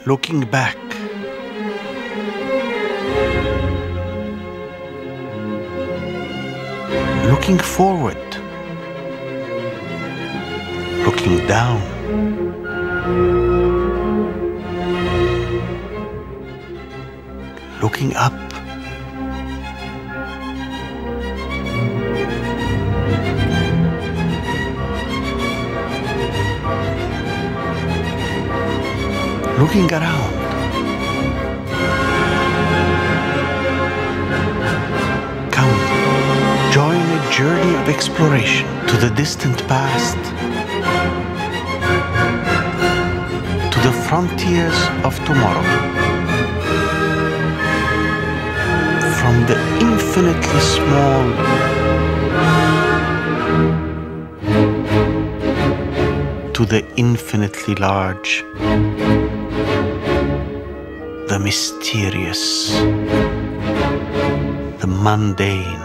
looking back, looking forward, looking down, looking up, looking around. Come, join a journey of exploration to the distant past, to the frontiers of tomorrow, from the infinitely small to the infinitely large, the mysterious, the mundane.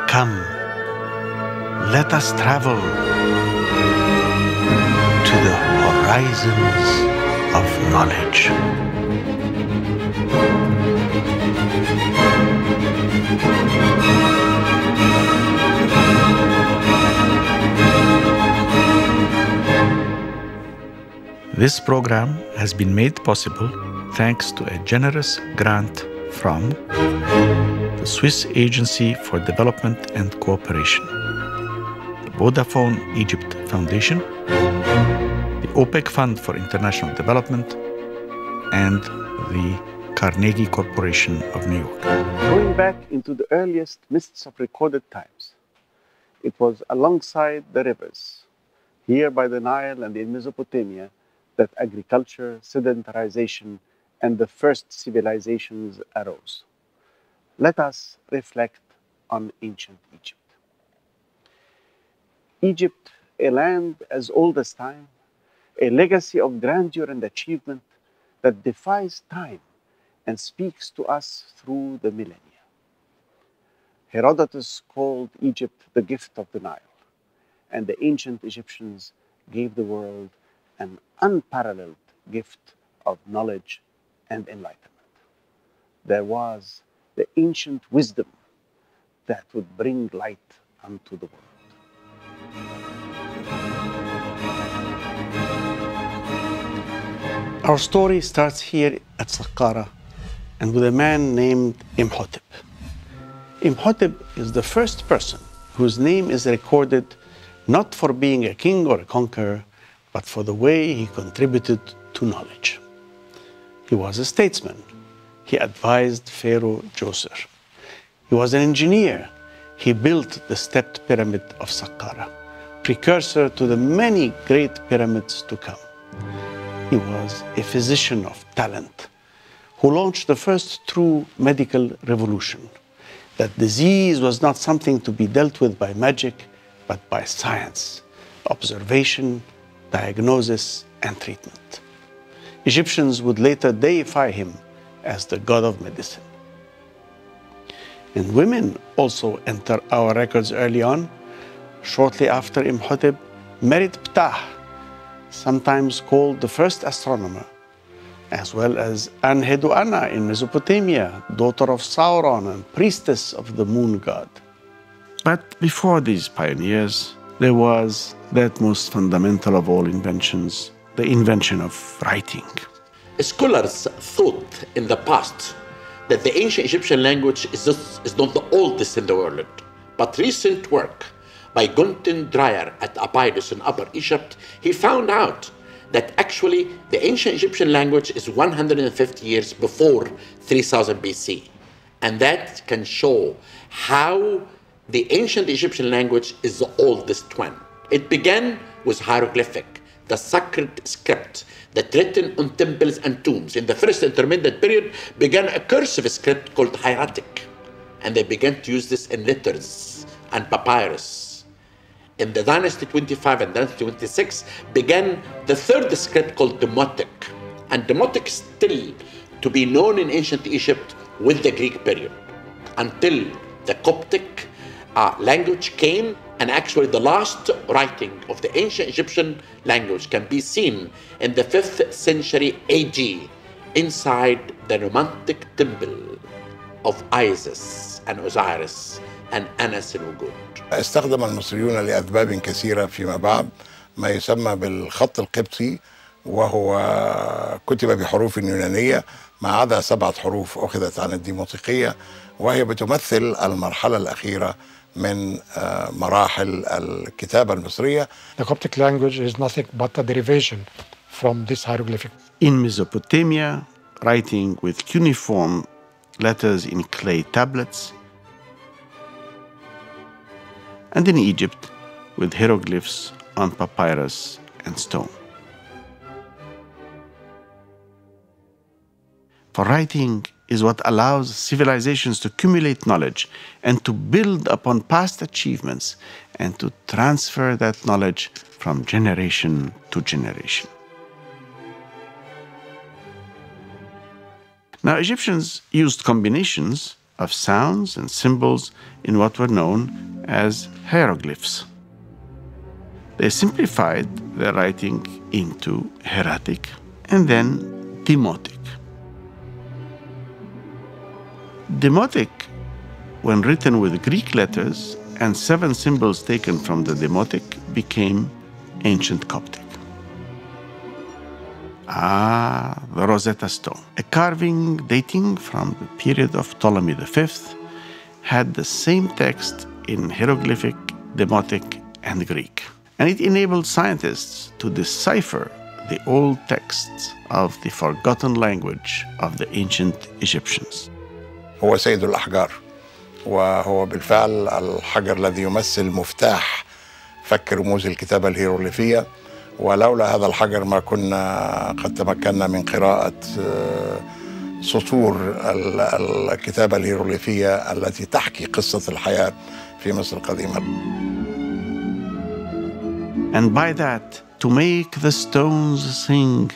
Come, let us travel to the horizons of knowledge. This program has been made possible thanks to a generous grant from the Swiss Agency for Development and Cooperation, the Vodafone Egypt Foundation, the OPEC Fund for International Development, and the Carnegie Corporation of New York. Going back into the earliest mists of recorded times, it was alongside the rivers, here by the Nile and in Mesopotamia, that agriculture, sedentarization, and the first civilizations arose. Let us reflect on ancient Egypt. Egypt, a land as old as time, a legacy of grandeur and achievement that defies time and speaks to us through the millennia. Herodotus called Egypt the gift of the Nile, and the ancient Egyptians gave the world an unparalleled gift of knowledge and enlightenment. There was the ancient wisdom that would bring light unto the world. Our story starts here at Saqqara and with a man named Imhotep. Imhotep is the first person whose name is recorded not for being a king or a conqueror, but for the way he contributed to knowledge. He was a statesman. He advised Pharaoh Djoser. He was an engineer. He built the stepped pyramid of Saqqara, precursor to the many great pyramids to come. He was a physician of talent who launched the first true medical revolution, that disease was not something to be dealt with by magic, but by science, observation, diagnosis, and treatment. Egyptians would later deify him as the god of medicine. And women also enter our records early on. Shortly after Imhotep, married Ptah, sometimes called the first astronomer, as well as Enheduanna in Mesopotamia, daughter of Sauron and priestess of the moon god. But before these pioneers, there was that most fundamental of all inventions, the invention of writing. Scholars thought in the past that the ancient Egyptian language is not the oldest in the world, but recent work by Gunten Dreyer at Abydos in Upper Egypt, he found out that actually the ancient Egyptian language is 150 years before 3000 BC. And that can show how the ancient Egyptian language is the oldest one. It began with hieroglyphic, the sacred script that written on temples and tombs. In the first intermediate period began a cursive script called hieratic, and they began to use this in letters and papyrus. In the dynasty 25 and dynasty 26 began the third script called demotic, and demotic is still to be known in ancient Egypt with the Greek period until the Coptic language came And actually, the last writing of the ancient Egyptian language can be seen in the 5th century AD inside the romantic temple of Isis and Osiris and Anas الوجود. استخدم المصريون لأسباب كثيرة فيما بعد ما يسمى بالخط القبطي، وهو كتب بحروف يونانية ما عدا 7 حروف أخذت عن الديموطيقية، وهي بتمثل المرحلة الأخيرة من مراحل الكتابة المصرية. The Coptic language is nothing but a derivation from this hieroglyphic. In Mesopotamia, writing with cuneiform letters in clay tablets, and in Egypt with hieroglyphs on papyrus and stone. For writing is what allows civilizations to accumulate knowledge and to build upon past achievements and to transfer that knowledge from generation to generation. Now, Egyptians used combinations of sounds and symbols in what were known as hieroglyphs. They simplified their writing into hieratic and then demotic. Demotic, when written with Greek letters and 7 symbols taken from the demotic, became ancient Coptic. The Rosetta Stone. A carving dating from the period of Ptolemy V had the same text in hieroglyphic, demotic, and Greek. And it enabled scientists to decipher the old texts of the forgotten language of the ancient Egyptians. هو سيد الأحجار، وهو بالفعل الحجر الذي يمثل مفتاح فك رموز الكتابة الهيروغليفية، ولولا هذا الحجر ما كنا قد تمكنا من قراءة سطور الكتابة الهيروغليفية التي تحكي قصة الحياة في مصر القديمة. And by that, to make the stones sing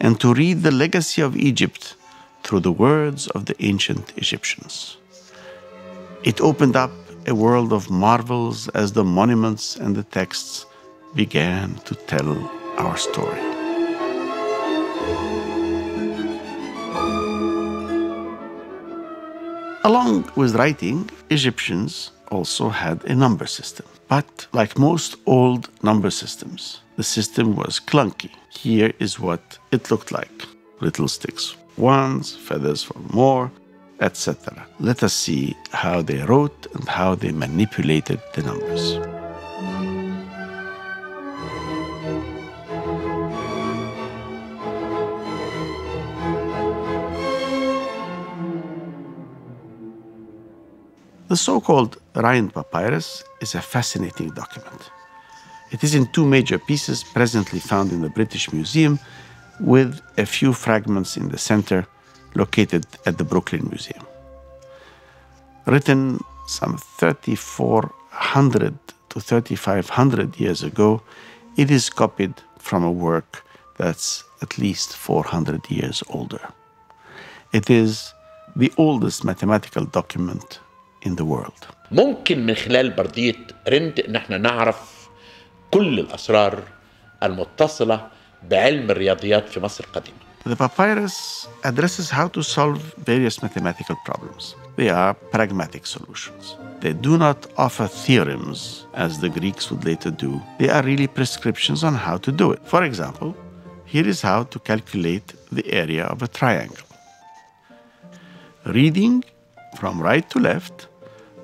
and to read the legacy of Egypt through the words of the ancient Egyptians. It opened up a world of marvels as the monuments and the texts began to tell our story. Along with writing, Egyptians also had a number system. But like most old number systems, the system was clunky. Here is what it looked like. Little sticks, ones, feathers for more, etc. Let us see how they wrote and how they manipulated the numbers. The so-called Rhind Papyrus is a fascinating document. It is in 2 major pieces presently found in the British Museum, with a few fragments in the center located at the Brooklyn Museum. Written some 3,400 to 3,500 years ago, it is copied from a work that's at least 400 years older. It is the oldest mathematical document in the world. ممكن من خلال بردية رند إن احنا نعرف كل الأسرار المتصلة بعلم الرياضيات في مصر القديمة. The papyrus addresses how to solve various mathematical problems. They are pragmatic solutions. They do not offer theorems, as the Greeks would later do. They are really prescriptions on how to do it. For example, here is how to calculate the area of a triangle. Reading from right to left,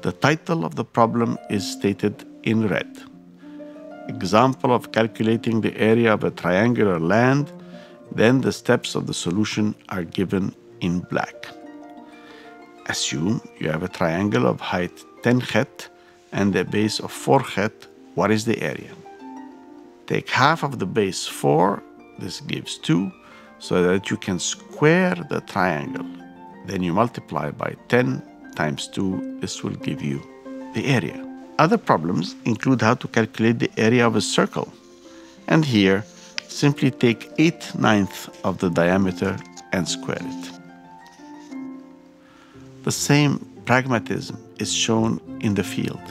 the title of the problem is stated in red. Example of calculating the area of a triangular land, then the steps of the solution are given in black. Assume you have a triangle of height 10 chet and a base of 4 chet. What is the area? Take half of the base 4, this gives 2, so that you can square the triangle. Then you multiply by 10 times 2, this will give you the area. Other problems include how to calculate the area of a circle. And here, simply take 8/9 of the diameter and square it. The same pragmatism is shown in the field.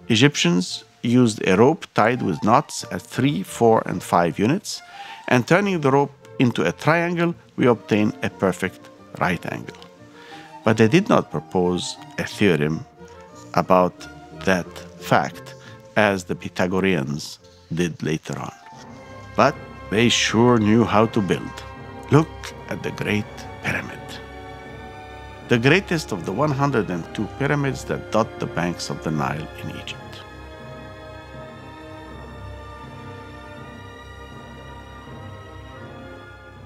Egyptians used a rope tied with knots at 3, 4, and 5 units, and turning the rope into a triangle, we obtain a perfect right angle. But they did not propose a theorem about that fact, as the Pythagoreans did later on. But they sure knew how to build. Look at the Great Pyramid, the greatest of the 102 pyramids that dot the banks of the Nile in Egypt.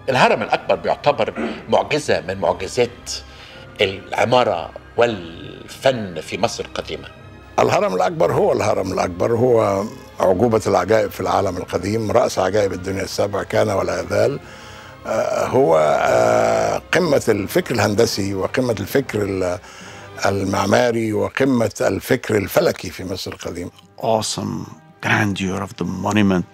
الهرم الأكبر بيعتبر معجزة من معجزات العمارة والفن في مصر القديمة. الهرم الأكبر هو الهرم الأكبر، هو عجوبة العجائب في العالم القديم، رأس عجائب الدنيا السبع كان ولا يزال. هو قمة الفكر الهندسي وقمة الفكر المعماري وقمة الفكر الفلكي في مصر القديم. Awesome grandeur of the monument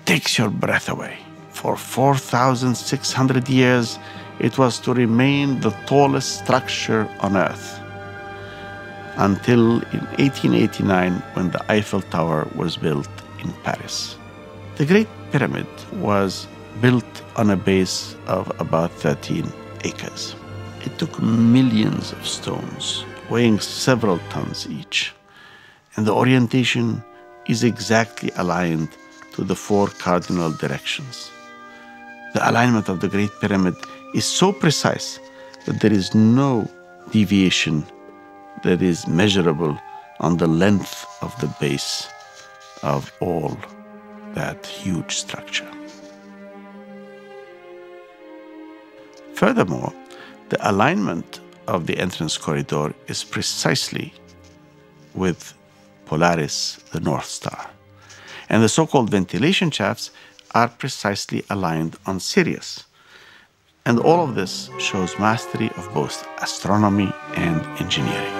takes your breath away. For 4,600 years, it was to remain the tallest structure on Earth, until in 1889, when the Eiffel Tower was built in Paris. The Great Pyramid was built on a base of about 13 acres. It took millions of stones, weighing several tons each, and the orientation is exactly aligned to the 4 cardinal directions. The alignment of the Great Pyramid is so precise that there is no deviation that is measurable on the length of the base of all that huge structure. Furthermore, the alignment of the entrance corridor is precisely with Polaris, the North Star, and the so-called ventilation shafts are precisely aligned on Sirius. And all of this shows mastery of both astronomy and engineering.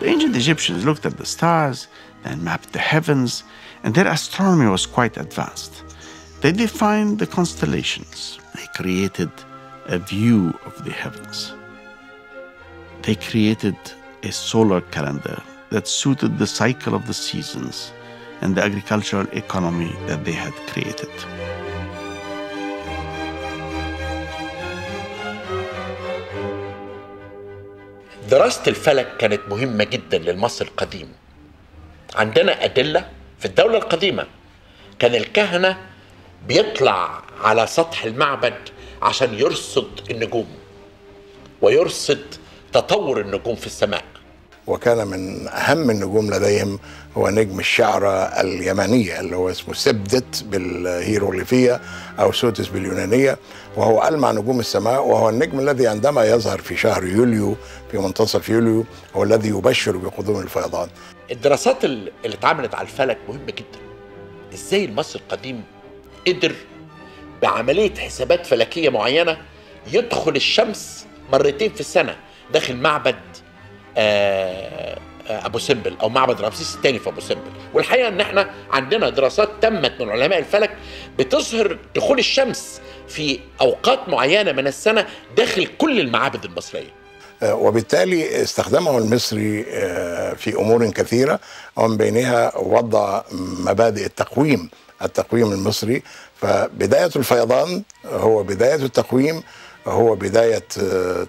The ancient Egyptians looked at the stars and mapped the heavens, and their astronomy was quite advanced. They defined the constellations. They created a view of the heavens. They created a solar calendar that suited the cycle of the seasons and the agricultural economy that they had created. دراسة الفلك كانت مهمة جدا للمصري القديم. عندنا أدلة في الدولة القديمة كان الكهنة بيطلع على سطح المعبد عشان يرصد النجوم ويرصد تطور النجوم في السماء. وكان من أهم النجوم لديهم هو نجم الشعرة اليمنية اللي هو اسمه سبدت بالهيروغليفية أو سوتس باليونانية، وهو ألمع نجوم السماء، وهو النجم الذي عندما يظهر في شهر يوليو في منتصف يوليو هو الذي يبشر بقدوم الفيضان. الدراسات اللي اتعملت على الفلك مهمة جدا. ازاي المصري القديم قدر بعملية حسابات فلكية معينة يدخل الشمس مرتين في السنة داخل معبد أبو سمبل أو معبد رمسيس الثاني في أبو سمبل. والحقيقة إن إحنا عندنا دراسات تمت من علماء الفلك بتظهر دخول الشمس في أوقات معينة من السنة داخل كل المعابد المصرية. وبالتالي استخدمه المصري في أمور كثيرة، ومن بينها وضع مبادئ التقويم المصري. فبداية الفيضان هو بداية التقويم، هو بداية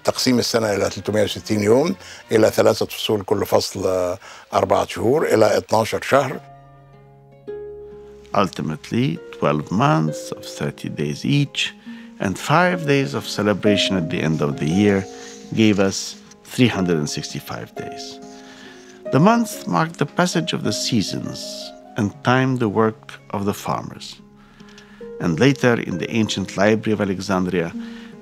تقسيم السنة إلى 360 يوم، إلى 3 فصول كل فصل 4 شهور، إلى 12 شهر. Ultimately, 12 months of 30 days each and 5 days of celebration at the end of the year gave us 365 days. The months marked the passage of the seasons and timed the work of the farmers. And later, in the ancient library of Alexandria,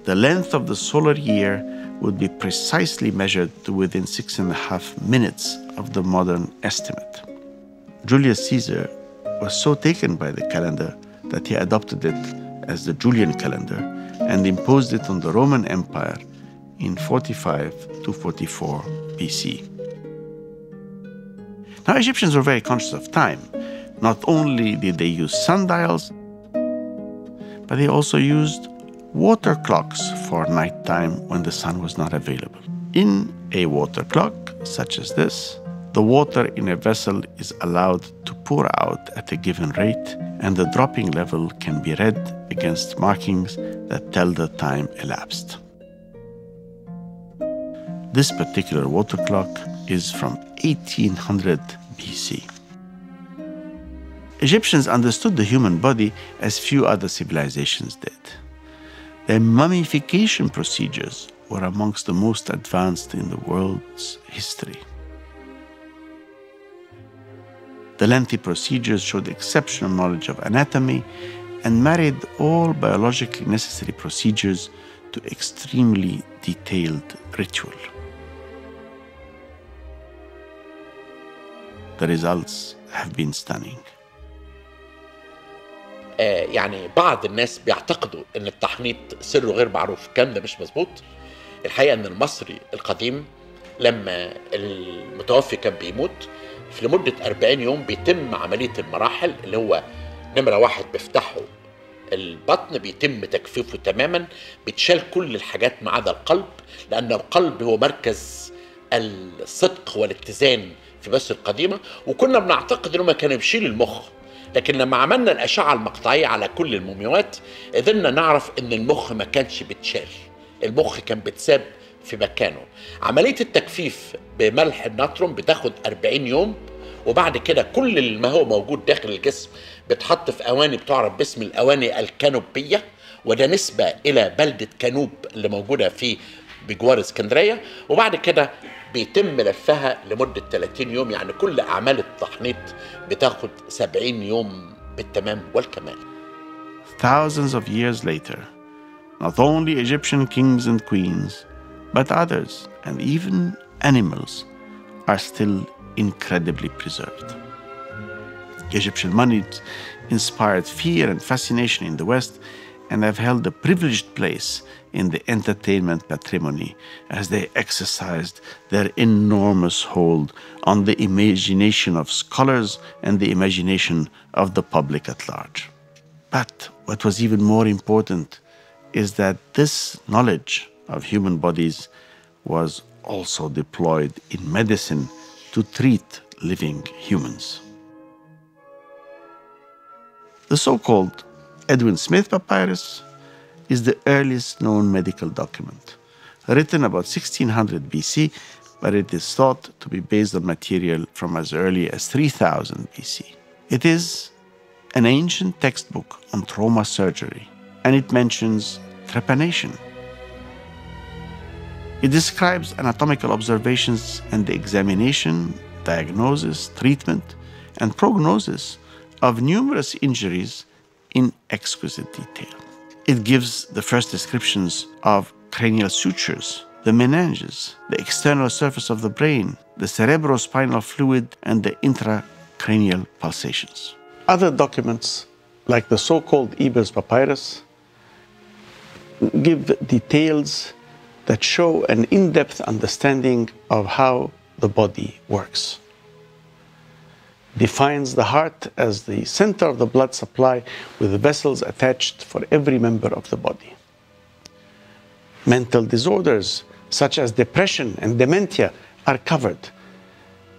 the length of the solar year would be precisely measured to within 6.5 minutes of the modern estimate. Julius Caesar was so taken by the calendar that he adopted it as the Julian calendar and imposed it on the Roman Empire in 45 to 44 BC. Now, Egyptians were very conscious of time. Not only did they use sundials, but they also used water clocks for nighttime when the sun was not available. In a water clock, such as this, the water in a vessel is allowed to pour out at a given rate, and the dropping level can be read against markings that tell the time elapsed. This particular water clock is from 1800 BC. Egyptians understood the human body as few other civilizations did. Their mummification procedures were amongst the most advanced in the world's history. The lengthy procedures showed exceptional knowledge of anatomy and married all biologically necessary procedures to extremely detailed ritual. The results have been stunning. يعني بعض الناس بيعتقدوا ان التحنيط سره غير معروف. الكلام ده مش مظبوط. الحقيقه ان المصري القديم لما المتوفي كان بيموت في لمده 40 يوم بيتم عمليه المراحل، اللي هو نمره 1 بيفتحوا البطن، بيتم تجفيفه تماما، بيتشال كل الحاجات ما عدا القلب، لان القلب هو مركز الصدق والاتزان في مصر القديمه، وكنا بنعتقد انه ما كان بيشيل المخ. لكن لما عملنا الأشعة المقطعية على كل المومياوات قدرنا نعرف إن المخ ما كانش بيتشال، المخ كان بيتساب في مكانه. عملية التجفيف بملح الناتروم بتاخد 40 يوم، وبعد كده كل ما هو موجود داخل الجسم بتحط في أواني بتعرف باسم الأواني الكانوبية، وده نسبة إلى بلدة كانوب اللي موجودة في بجوار اسكندرية، وبعد كده بيتم لفها لمدة 30 يوم. يعني كل أعمال التحنيط بتاخد 70 يوم بالتمام والكمال. Thousands of years later, not only Egyptian kings and queens, but others and even animals are still incredibly preserved. Egyptian mummies inspired fear and fascination in the West and have held a privileged place in the entertainment patrimony as they exercised their enormous hold on the imagination of scholars and the imagination of the public at large. But what was even more important is that this knowledge of human bodies was also deployed in medicine to treat living humans. The so-called Edwin Smith Papyrus is the earliest known medical document, written about 1600 BC, but it is thought to be based on material from as early as 3000 BC. It is an ancient textbook on trauma surgery, and it mentions trepanation. It describes anatomical observations and the examination, diagnosis, treatment, and prognosis of numerous injuries in exquisite detail. It gives the first descriptions of cranial sutures, the meninges, the external surface of the brain, the cerebrospinal fluid, and the intracranial pulsations. Other documents, like the so-called Ebers Papyrus, give details that show an in-depth understanding of how the body works. Defines the heart as the center of the blood supply with vessels attached for every member of the body. Mental disorders such as depression and dementia are covered,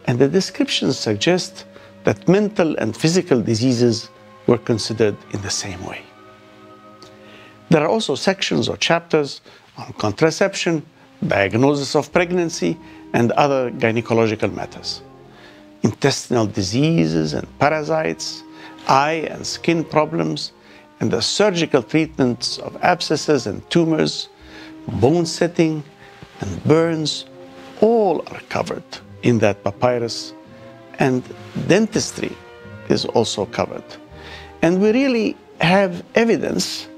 and the descriptions suggest that mental and physical diseases were considered in the same way. There are also sections or chapters on contraception, diagnosis of pregnancy, and other gynecological matters. Intestinal diseases and parasites, eye and skin problems, and the surgical treatments of abscesses and tumors, bone setting and burns, all are covered in that papyrus, and dentistry is also covered. And we really have evidence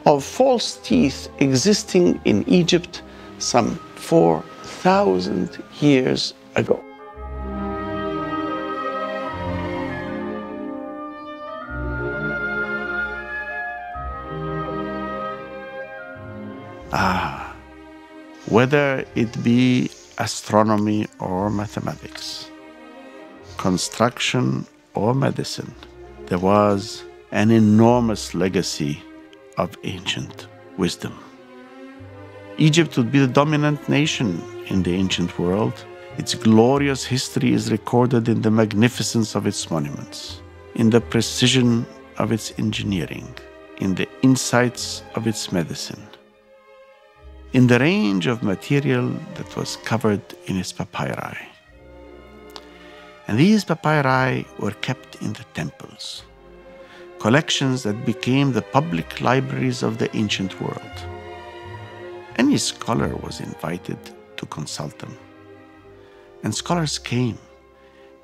of false teeth existing in Egypt some 4,000 years ago. Whether it be astronomy or mathematics, construction or medicine, there was an enormous legacy of ancient wisdom. Egypt would be the dominant nation in the ancient world. Its glorious history is recorded in the magnificence of its monuments, in the precision of its engineering, in the insights of its medicine, in the range of material that was covered in its papyri. And these papyri were kept in the temples, collections that became the public libraries of the ancient world. Any scholar was invited to consult them. And scholars came,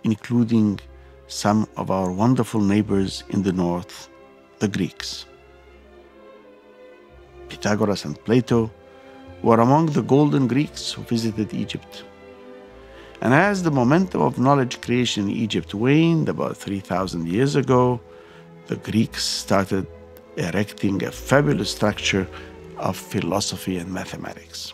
including some of our wonderful neighbors in the north, the Greeks. Pythagoras and Plato were among the golden Greeks who visited Egypt. And as the momentum of knowledge creation in Egypt waned about 3,000 years ago, the Greeks started erecting a fabulous structure of philosophy and mathematics.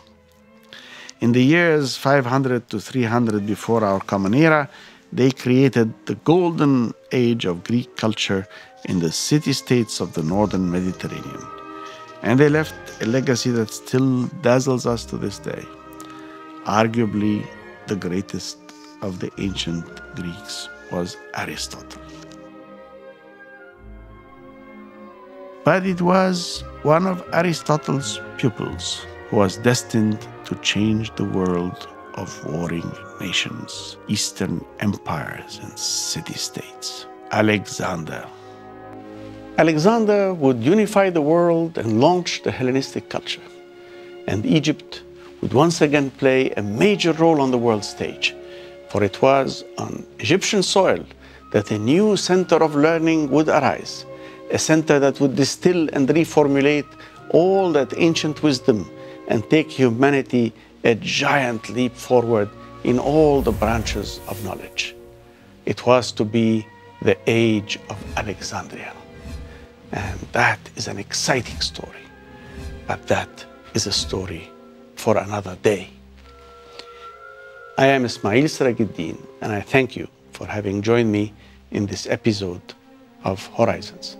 In the years 500 to 300 before our Common Era, they created the golden age of Greek culture in the city-states of the northern Mediterranean. And they left a legacy that still dazzles us to this day. Arguably, the greatest of the ancient Greeks was Aristotle. But it was one of Aristotle's pupils who was destined to change the world of warring nations, Eastern empires, and city-states: Alexander. Alexander would unify the world and launch the Hellenistic culture. And Egypt would once again play a major role on the world stage, for it was on Egyptian soil that a new center of learning would arise, a center that would distill and reformulate all that ancient wisdom and take humanity a giant leap forward in all the branches of knowledge. It was to be the age of Alexandria. And that is an exciting story, but that is a story for another day. I am Ismail Serageldin, and I thank you for having joined me in this episode of Horizons.